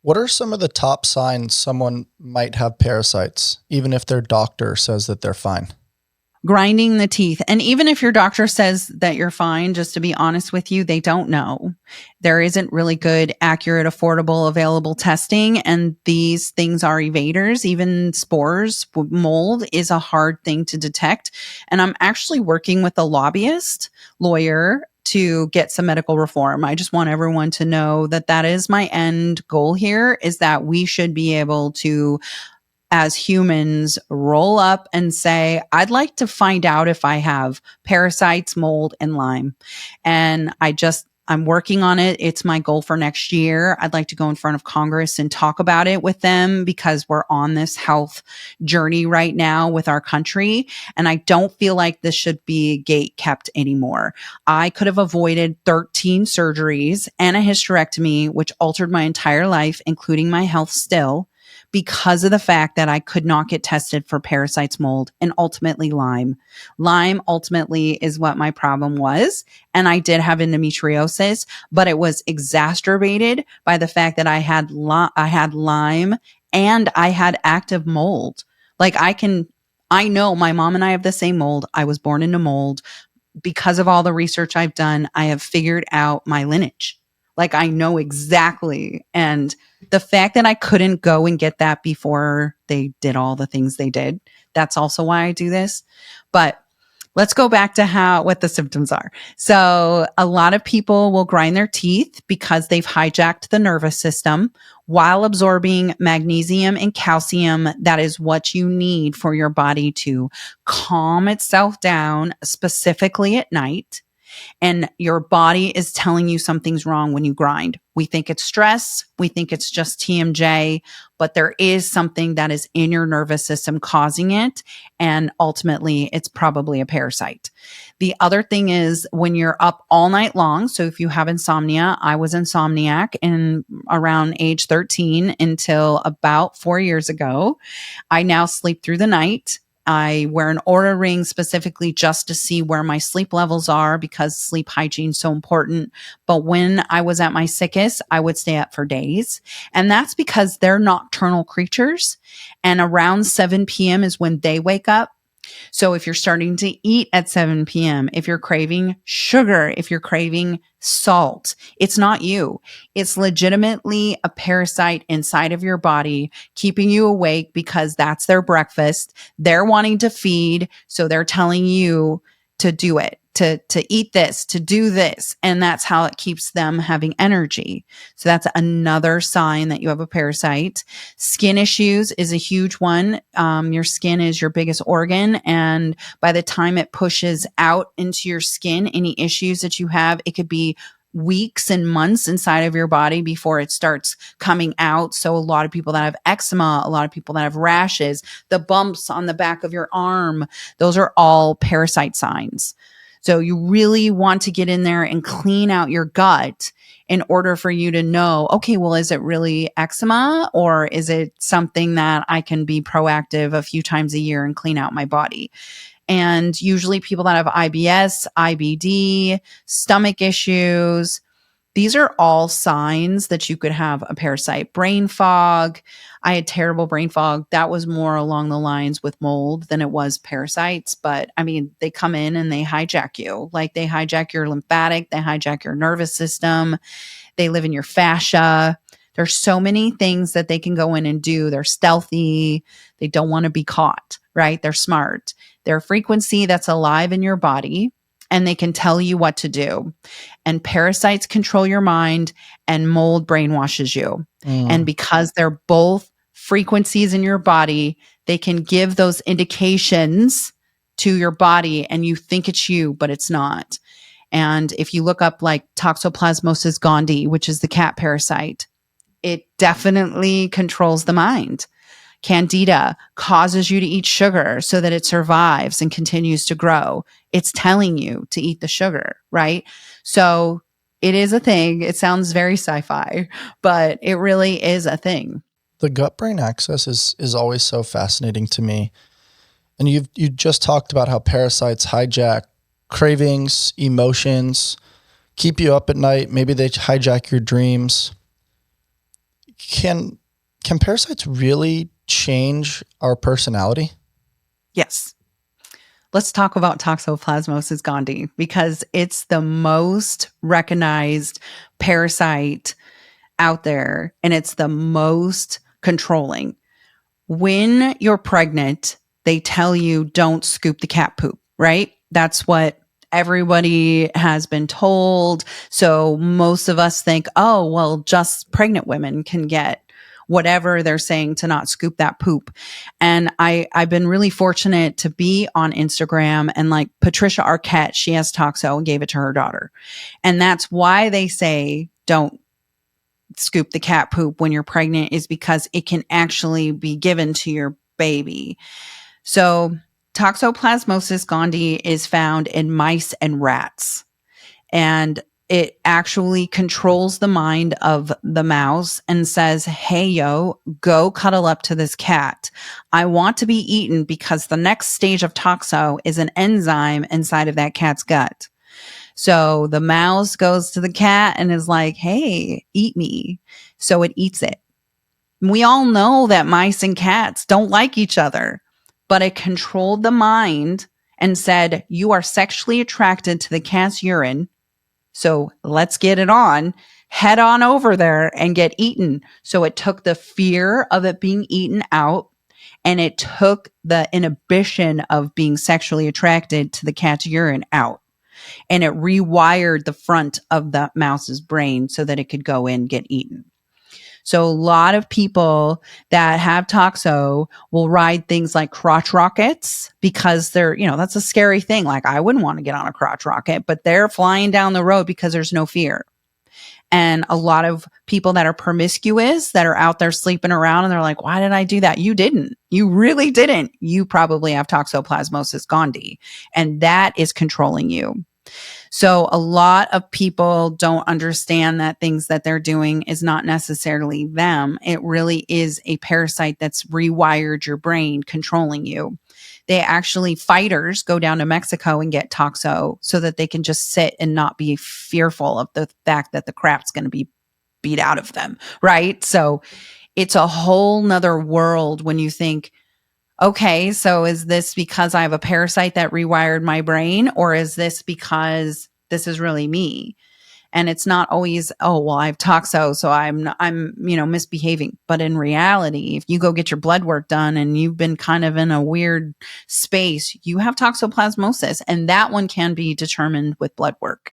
What are some of the top signs someone might have parasites, even if their doctor says that they're fine? Grinding the teeth. And even if your doctor says that you're fine, just to be honest with you, they don't know. There isn't really good, accurate, affordable, available testing. And these things are evaders. Even spores, mold is a hard thing to detect. And I'm actually working with a lawyer to get some medical reform. I just want everyone to know that that is my end goal here, is that we should be able to, as humans, roll up and say, I'd like to find out if I have parasites, mold, and Lyme. And I'm working on it. It's my goal for next year. I'd like to go in front of Congress and talk about it with them, because we're on this health journey right now with our country. And I don't feel like this should be gate kept anymore. I could have avoided 13 surgeries and a hysterectomy, which altered my entire life, including my health still, because of the fact that I could not get tested for parasites, mold, and ultimately Lyme. Lyme ultimately is what my problem was. And I did have endometriosis, but it was exacerbated by the fact that I had Lyme and I had active mold. I know my mom and I have the same mold. I was born into mold. Because of all the research I've done, I have figured out my lineage. I know exactly. And the fact that I couldn't go and get that before they did all the things they did, that's also why I do this. But let's go back to what the symptoms are. So a lot of people will grind their teeth because they've hijacked the nervous system while absorbing magnesium and calcium. That is what you need for your body to calm itself down, specifically at night. And your body is telling you something's wrong when you grind. We think it's stress. We think it's just TMJ, but there is something that is in your nervous system causing it. And ultimately, it's probably a parasite. The other thing is when you're up all night long. So if you have insomnia, I was insomniac in around age 13 until about 4 years ago. I now sleep through the night. I wear an Oura ring specifically just to see where my sleep levels are, because sleep hygiene is so important. But when I was at my sickest, I would stay up for days. And that's because they're nocturnal creatures. And around 7 p.m. is when they wake up. So if you're starting to eat at 7 p.m., if you're craving sugar, if you're craving salt, it's not you. It's legitimately a parasite inside of your body keeping you awake, because that's their breakfast. They're wanting to feed. So they're telling you to do it, to eat this, to do this. And that's how it keeps them having energy. So that's another sign that you have a parasite. Skin issues is a huge one. Your skin is your biggest organ. And by the time it pushes out into your skin, any issues that you have, it could be weeks and months inside of your body before it starts coming out. So a lot of people that have eczema, a lot of people that have rashes, the bumps on the back of your arm, those are all parasite signs. So you really want to get in there and clean out your gut in order for you to know, okay, well, is it really eczema, or is it something that I can be proactive a few times a year and clean out my body? And usually people that have IBS, IBD, stomach issues, these are all signs that you could have a parasite. Brain fog. I had terrible brain fog. That was more along the lines with mold than it was parasites. But I mean, they come in and they hijack you. They hijack your lymphatic, they hijack your nervous system. They live in your fascia. There's so many things that they can go in and do. They're stealthy. They don't want to be caught, right? They're smart. They're a frequency that's alive in your body, and they can tell you what to do. And parasites control your mind, and mold brainwashes you. And because they're both frequencies in your body, they can give those indications to your body, and you think it's you, but it's not. And if you look up Toxoplasmosis gondii, which is the cat parasite, it definitely controls the mind. Candida causes you to eat sugar so that it survives and continues to grow. It's telling you to eat the sugar, right? So it is a thing. It sounds very sci-fi, but it really is a thing. The gut-brain axis is always so fascinating to me. And you just talked about how parasites hijack cravings, emotions, keep you up at night. Maybe they hijack your dreams. Can parasites really change our personality? Yes. Let's talk about Toxoplasmosis gondii because it's the most recognized parasite out there and it's the most controlling. When you're pregnant, they tell you don't scoop the cat poop, right? That's what everybody has been told. So most of us think, oh, well, just pregnant women can get whatever they're saying to not scoop that poop. And I've been really fortunate to be on Instagram and like Patricia Arquette, she has Toxo and gave it to her daughter. And that's why they say don't scoop the cat poop when you're pregnant is because it can actually be given to your baby. So Toxoplasmosis gondii is found in mice and rats. And it actually controls the mind of the mouse and says, hey, yo, go cuddle up to this cat. I want to be eaten because the next stage of toxo is an enzyme inside of that cat's gut. So the mouse goes to the cat and is like, hey, eat me. So it eats it. We all know that mice and cats don't like each other, but it controlled the mind and said, you are sexually attracted to the cat's urine. So let's get it on, head on over there and get eaten. So it took the fear of it being eaten out and it took the inhibition of being sexually attracted to the cat's urine out. And it rewired the front of the mouse's brain so that it could go in and get eaten. So a lot of people that have toxo will ride things like crotch rockets because they're, that's a scary thing. Like I wouldn't want to get on a crotch rocket, but they're flying down the road because there's no fear. And a lot of people that are promiscuous that are out there sleeping around and they're like, why did I do that? You didn't. You really didn't. You probably have Toxoplasmosis gondii and that is controlling you. So a lot of people don't understand that things that they're doing is not necessarily them. It really is a parasite that's rewired your brain, controlling you. Fighters go down to Mexico and get toxo so that they can just sit and not be fearful of the fact that the crap's going to be beat out of them, right? So it's a whole nother world when you think, okay, so is this because I have a parasite that rewired my brain, or is this because this is really me? And it's not always, oh, well, I have toxo, so I'm misbehaving. But in reality, if you go get your blood work done and you've been kind of in a weird space, you have toxoplasmosis, and that one can be determined with blood work.